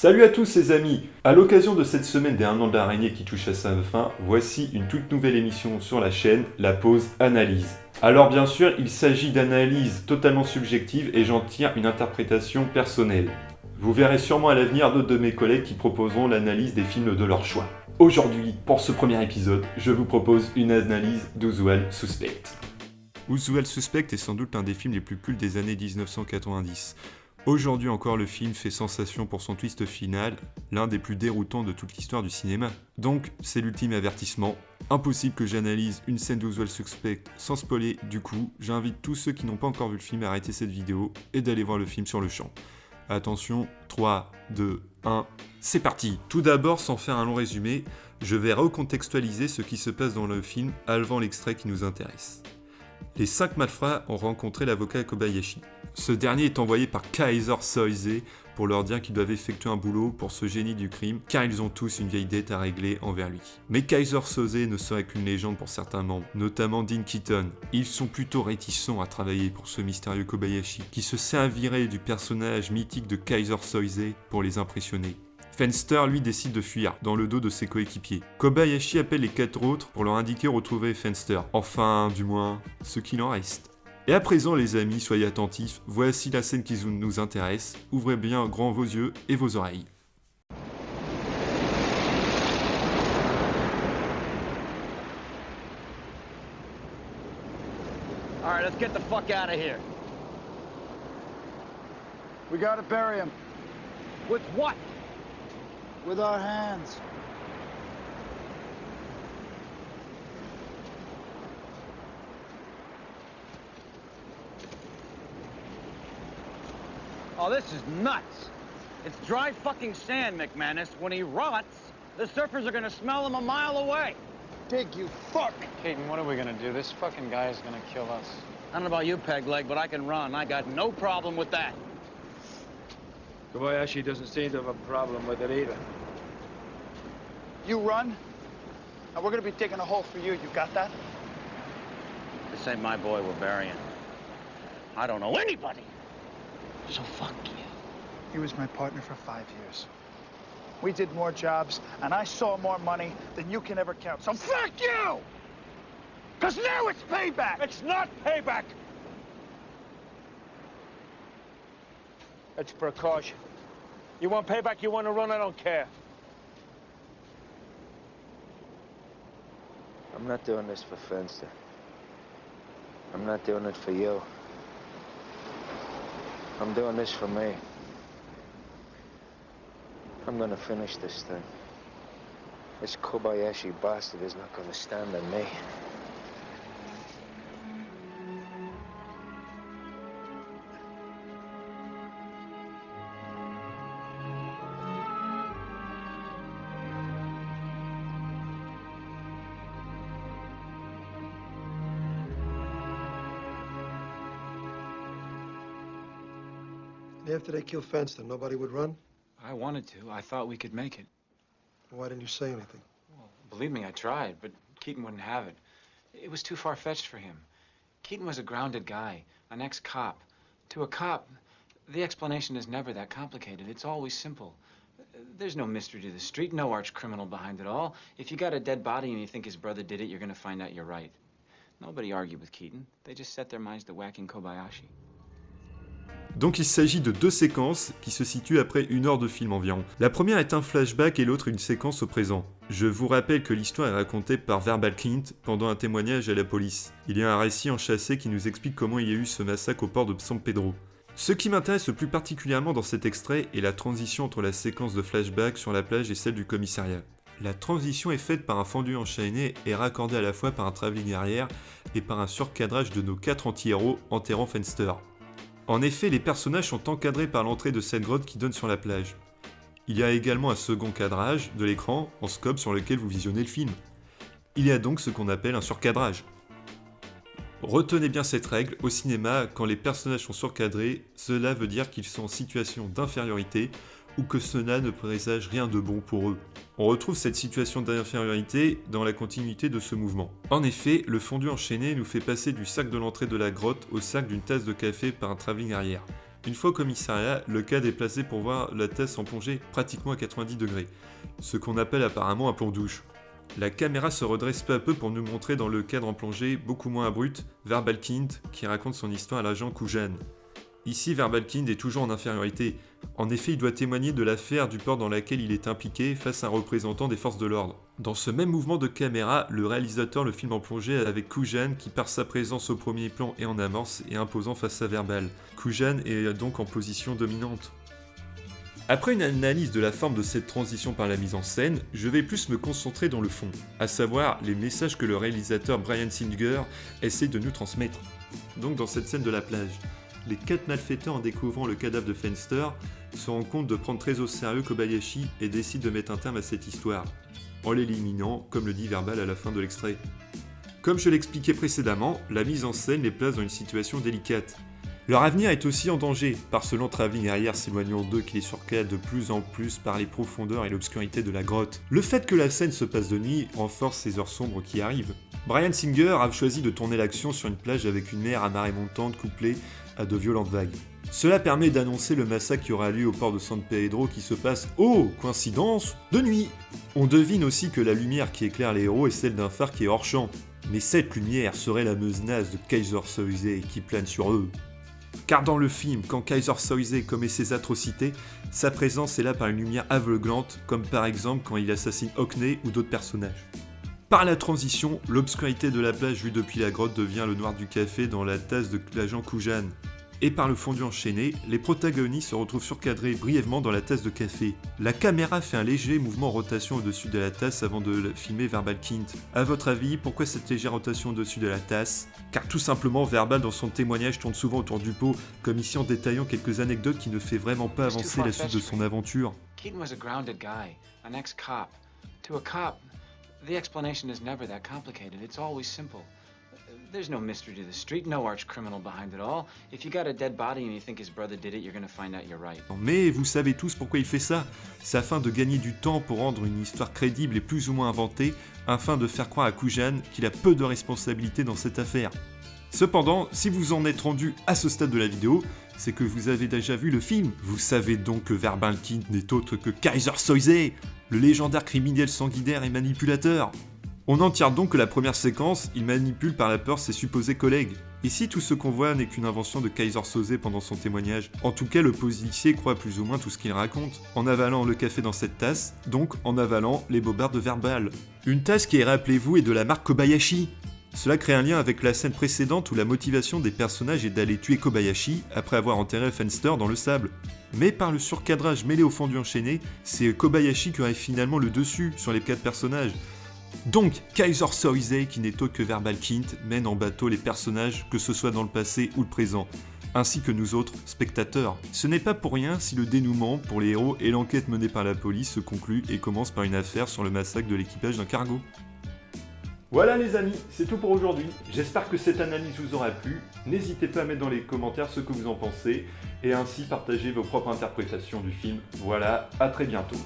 Salut à tous les amis. À l'occasion de cette semaine des 1 an de l'araignée qui touche à sa fin, voici une toute nouvelle émission sur la chaîne, la pause analyse. Alors bien sûr, il s'agit d'analyses totalement subjectives et j'en tire une interprétation personnelle. Vous verrez sûrement à l'avenir d'autres de mes collègues qui proposeront l'analyse des films de leur choix. Aujourd'hui, pour ce premier épisode, je vous propose une analyse d'Usual Suspect. Usual Suspect est sans doute l'un des films les plus cultes des années 1990. Aujourd'hui encore, le film fait sensation pour son twist final, l'un des plus déroutants de toute l'histoire du cinéma. Donc, c'est l'ultime avertissement. Impossible que j'analyse une scène d'Usual Suspect sans spoiler, du coup, j'invite tous ceux qui n'ont pas encore vu le film à arrêter cette vidéo et d'aller voir le film sur le champ. Attention, 3, 2, 1, c'est parti. Tout d'abord, sans faire un long résumé, je vais recontextualiser ce qui se passe dans le film avant l'extrait qui nous intéresse. Les 5 malfrats ont rencontré l'avocat Kobayashi. Ce dernier est envoyé par Kaiser Soze pour leur dire qu'ils doivent effectuer un boulot pour ce génie du crime, car ils ont tous une vieille dette à régler envers lui. Mais Kaiser Soze ne serait qu'une légende pour certains membres, notamment Dean Keaton. Ils sont plutôt réticents à travailler pour ce mystérieux Kobayashi, qui se servirait du personnage mythique de Kaiser Soze pour les impressionner. Fenster, lui, décide de fuir, dans le dos de ses coéquipiers. Kobayashi appelle les 4 autres pour leur indiquer où retrouver Fenster. Enfin, du moins, ce qu'il en reste. Et à présent, les amis, soyez attentifs, voici la scène qui nous intéresse. Ouvrez bien grand vos yeux et vos oreilles. Alright, let's get the fuck out of here. We gotta bury him. With what? With our hands. Oh, this is nuts. It's dry fucking sand, McManus. When he rots, the surfers are gonna smell him a mile away. Dig, you fuck! Keaton, what are we gonna do? This fucking guy is gonna kill us. I don't know about you, peg leg, but I can run. I got no problem with that. Kobayashi doesn't seem to have a problem with it either. You run, and we're gonna be digging a hole for you. You got that? This ain't my boy we're burying. I don't know anybody. So fuck you. He was my partner for 5 years. We did more jobs, and I saw more money than you can ever count. So fuck you! Because now it's payback! It's not payback! It's precaution. You want payback, you want to run, I don't care. I'm not doing this for Fenster. I'm not doing it for you. I'm doing this for me. I'm gonna finish this thing. This Kobayashi bastard is not gonna stand on me. After they killed Fenster, nobody would run? I wanted to. I thought we could make it. Why didn't you say anything? Well, believe me, I tried, but Keaton wouldn't have it. It was too far-fetched for him. Keaton was a grounded guy, an ex-cop. To a cop, the explanation is never that complicated. It's always simple. There's no mystery to the street, no arch-criminal behind it all. If you got a dead body and you think his brother did it, you're gonna find out you're right. Nobody argued with Keaton. They just set their minds to whacking Kobayashi. Donc il s'agit de 2 séquences qui se situent après 1 heure de film environ. La première est un flashback et l'autre une séquence au présent. Je vous rappelle que l'histoire est racontée par Verbal Kint pendant un témoignage à la police. Il y a un récit enchâssé qui nous explique comment il y a eu ce massacre au port de San Pedro. Ce qui m'intéresse le plus particulièrement dans cet extrait est la transition entre la séquence de flashback sur la plage et celle du commissariat. La transition est faite par un fendu enchaîné et raccordée à la fois par un travelling arrière et par un surcadrage de nos 4 anti-héros enterrant Fenster. En effet, les personnages sont encadrés par l'entrée de cette grotte qui donne sur la plage. Il y a également un second cadrage de l'écran en scope sur lequel vous visionnez le film. Il y a donc ce qu'on appelle un surcadrage. Retenez bien cette règle, au cinéma, quand les personnages sont surcadrés, cela veut dire qu'ils sont en situation d'infériorité ou que cela ne présage rien de bon pour eux. On retrouve cette situation d'infériorité dans la continuité de ce mouvement. En effet, le fondu enchaîné nous fait passer du sac de l'entrée de la grotte au sac d'une tasse de café par un travelling arrière. Une fois au commissariat, le cadre est placé pour voir la Tess en plongée pratiquement à 90 degrés, ce qu'on appelle apparemment un plan douche. La caméra se redresse peu à peu pour nous montrer dans le cadre en plongée beaucoup moins abrupt Verbalkind qui raconte son histoire à l'agent Kujan. Ici, Verbalkind est toujours en infériorité. En effet, il doit témoigner de l'affaire du port dans laquelle il est impliqué face à un représentant des forces de l'ordre. Dans ce même mouvement de caméra, le réalisateur le filme en plongée avec Kujan qui, par sa présence au premier plan et en amorce, est imposant face à Verbal. Kujan est donc en position dominante. Après une analyse de la forme de cette transition par la mise en scène, je vais plus me concentrer dans le fond, à savoir les messages que le réalisateur Bryan Singer essaie de nous transmettre. Donc dans cette scène de la plage, les 4 malfaiteurs en découvrant le cadavre de Fenster se rendent compte de prendre très au sérieux Kobayashi et décident de mettre un terme à cette histoire, en l'éliminant, comme le dit Verbal à la fin de l'extrait. Comme je l'expliquais précédemment, la mise en scène les place dans une situation délicate. Leur avenir est aussi en danger, par ce lent travelling arrière s'éloignant d'eux qui les surcale de plus en plus par les profondeurs et l'obscurité de la grotte. Le fait que la scène se passe de nuit renforce ces heures sombres qui arrivent. Bryan Singer a choisi de tourner l'action sur une plage avec une mer à marée montante couplée à de violentes vagues. Cela permet d'annoncer le massacre qui aura lieu au port de San Pedro qui se passe, oh, coïncidence, de nuit. On devine aussi que la lumière qui éclaire les héros est celle d'un phare qui est hors champ. Mais cette lumière serait la menace de Kaiser Soze qui plane sur eux. Car dans le film, quand Kaiser Soze commet ses atrocités, sa présence est là par une lumière aveuglante, comme par exemple quand il assassine Hockney ou d'autres personnages. Par la transition, l'obscurité de la plage vue depuis la grotte devient le noir du café dans la tasse de l'agent Kujan. Et par le fondu enchaîné, les protagonistes se retrouvent surcadrés brièvement dans la tasse de café. La caméra fait un léger mouvement en rotation au-dessus de la tasse avant de filmer Verbalkind. A votre avis, pourquoi cette légère rotation au-dessus de la tasse? Car tout simplement, Verbal dans son témoignage tourne souvent autour du pot, comme ici en détaillant quelques anecdotes qui ne fait vraiment pas avancer la suite de son aventure. Keaton was a grounded guy, an ex-cop. To a cop, the explanation is never that complicated. It's always simple. There's no mystery to the street, no arch criminal behind it all. If you got a dead body and you think his brother did it, you're gonna find out you're right. Mais vous savez tous pourquoi il fait ça. C'est afin de gagner du temps pour rendre une histoire crédible et plus ou moins inventée, afin de faire croire à Kujan qu'il a peu de responsabilité dans cette affaire. Cependant, si vous en êtes rendu à ce stade de la vidéo, c'est que vous avez déjà vu le film. Vous savez donc que Verbalkind n'est autre que Kaiser Soze, le légendaire criminel sanguinaire et manipulateur. On en tire donc que la première séquence, il manipule par la peur ses supposés collègues. Ici, tout ce qu'on voit n'est qu'une invention de Kaiser Soze pendant son témoignage. En tout cas, le policier croit plus ou moins tout ce qu'il raconte, en avalant le café dans cette tasse, donc en avalant les bobards de Verbal. Une tasse qui, rappelez-vous, est de la marque Kobayashi. Cela crée un lien avec la scène précédente où la motivation des personnages est d'aller tuer Kobayashi après avoir enterré Fenster dans le sable. Mais par le surcadrage mêlé au fondu enchaîné, c'est Kobayashi qui aurait finalement le dessus sur les 4 personnages. Donc, Kaiser Soze, qui n'est autre que Verbalkind, mène en bateau les personnages, que ce soit dans le passé ou le présent, ainsi que nous autres, spectateurs. Ce n'est pas pour rien si le dénouement pour les héros et l'enquête menée par la police se conclut et commence par une affaire sur le massacre de l'équipage d'un cargo. Voilà les amis, c'est tout pour aujourd'hui. J'espère que cette analyse vous aura plu. N'hésitez pas à mettre dans les commentaires ce que vous en pensez et ainsi partager vos propres interprétations du film. Voilà, à très bientôt.